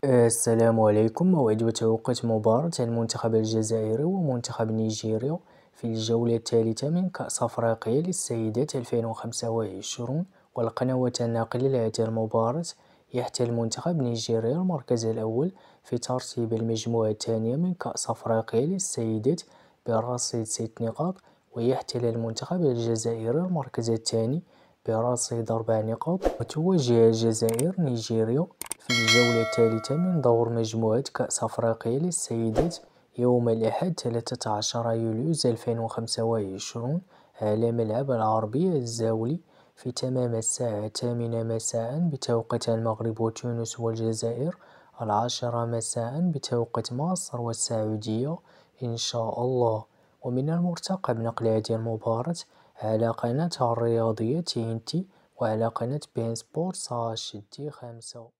السلام عليكم. موعد وتوقيت مباراة المنتخب الجزائري ومنتخب نيجيريا في الجولة الثالثة من كأس أفريقيا للسيدات 2025. والقنوات الناقلة لهذه المباراة يحتل منتخب نيجيريا المركز الأول في ترتيب المجموعة الثانية من كأس أفريقيا للسيدات برصيد 6 نقاط، ويحتل المنتخب الجزائري المركز الثاني برصيد 4 نقاط. وتواجه الجزائر نيجيريا في الجولة الثالثة من دور مجموعة كأس أفريقيا للسيدات يوم الأحد 13 يوليو 2025 على ملعب العربية الزاولي في تمام الساعة 8 مساء بتوقيت المغرب وتونس والجزائر، 10 مساء بتوقيت مصر والسعودية إن شاء الله. ومن المرتقب نقل هذه المباراة على قناة الرياضية TNT وعلى قناة بين سبورت /DI5.